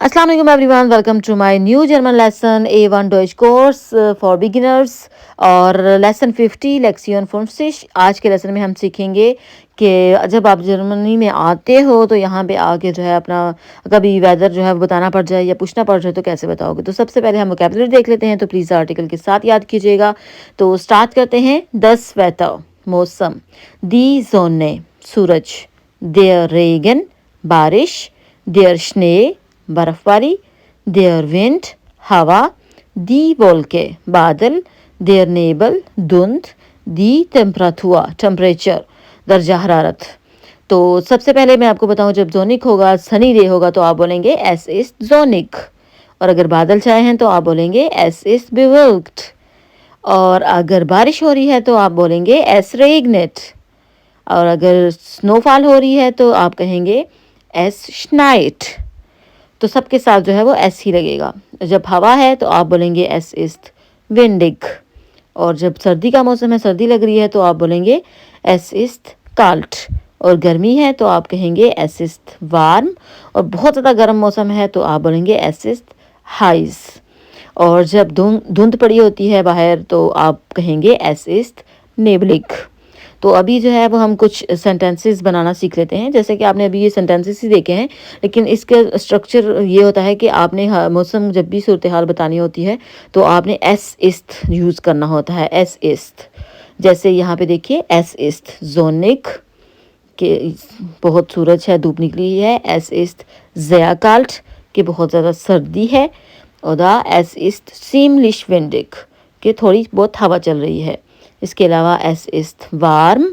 अस्सलाम वालेकुम everyone, welcome to my new German lesson A1 Deutsch course for beginners और lesson 50 लेक्सियन 50। आज के लेसन में हम सीखेंगे कि जब आप जर्मनी में आते हो तो यहाँ पे आके जो है अपना कभी वेदर जो है वो बताना पड़ जाए या पूछना पड़ जाए तो कैसे बताओगे। तो सबसे पहले हम वोकैबुलरी देख लेते हैं, तो प्लीज़ आर्टिकल के साथ याद कीजिएगा। तो स्टार्ट करते हैं। 10 वेदर मौसम, दी जोने सूरज, देयर रेगन बारिश, देयर स्ने बर्फबारी, देयर विंड हवा, दी वोल्के बादल, देयर नेबल धुंध, दी टेम्परातुआ टेम्परेचर दर्जा हरारत। तो सबसे पहले मैं आपको बताऊं, जब जोनिक होगा सनी डे होगा तो आप बोलेंगे एस इज जोनिक, और अगर बादल छाए हैं तो आप बोलेंगे एस इज बिवल्क्ड, और अगर बारिश हो रही है तो आप बोलेंगे एस रेगनेट, और अगर स्नोफॉल हो रही है तो आप कहेंगे एस श्नाइट। तो सबके साथ जो है वो एस ही लगेगा। जब हवा है तो आप बोलेंगे एस इस्ट विंडिग, और जब सर्दी का मौसम है, सर्दी लग रही है, तो आप बोलेंगे एस इस्ट काल्ट, और गर्मी है तो आप कहेंगे एस इस्ट वार्म, और बहुत ज़्यादा गर्म मौसम है तो आप बोलेंगे एस इस्ट हाइज, और जब धुंध पड़ी होती है बाहर तो आप कहेंगे एस इस्ट नेबलिग। तो अभी जो है वो हम कुछ सेंटेंसेस बनाना सीख लेते हैं। जैसे कि आपने अभी ये सेंटेंसेस ही देखे हैं, लेकिन इसका स्ट्रक्चर ये होता है कि आपने मौसम जब भी सूरत हाल बतानी होती है तो आपने एस इस्त यूज़ करना होता है। एस इस्त, जैसे यहाँ पे देखिए एस इस्त जोनिक के बहुत सूरज है, धूप निकली है। एस इस्त ज़याकाल्ट के बहुत ज़्यादा सर्दी है। और एस इस्त सीमलिश विंडिक के थोड़ी बहुत हवा चल रही है। इसके अलावा एस इस्त वार्म,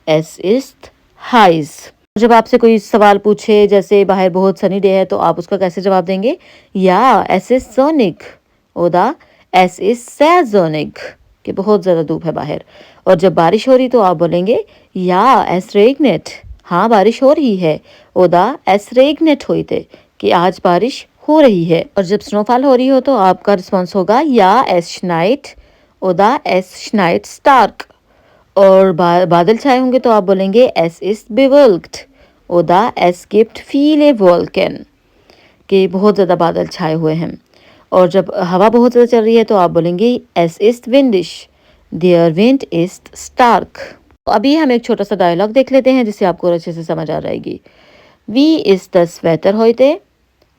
एस इस्त हाइज। जब आपसे कोई सवाल पूछे जैसे बाहर बहुत सनी डे है तो आप उसका कैसे जवाब देंगे? या एस इज सोनिक, ओदा एस इज सैजोनिक कि बहुत ज़्यादा धूप है बाहर। और जब बारिश हो रही तो आप बोलेंगे या एस रेगनेट, हाँ बारिश हो रही है। ओदा एस रेगनेट हुई थे कि आज बारिश हो रही है। और जब स्नोफॉल हो रही हो तो आपका रिस्पॉन्स होगा या एस श्नाइट, ओदा एस श्नाइट स्टार्क। और बादल छाए होंगे तो आप बोलेंगे एस इज बिवल्क्ड, ओदा एस गिफ्ट फील ए वोल्केन कि बहुत ज़्यादा बादल छाए हुए हैं। और जब हवा बहुत ज़्यादा चल रही है तो आप बोलेंगे S is windish, there wind is stark. अभी हम एक छोटा सा डायलॉग देख लेते हैं जिससे आपको अच्छे से समझ आ जाएगी। वी इज दस weather heute?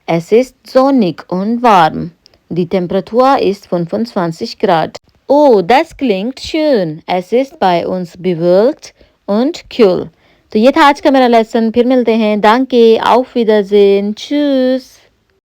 Es ist sonnig und warm. Die Temperatur ist 25 Grad. Oh, das klingt schön. Es ist bei uns bewölkt und kühl. तो ये था आज का मेरा लेसन। फिर मिलते हैं। Danke, auf Wiedersehen, tschüss।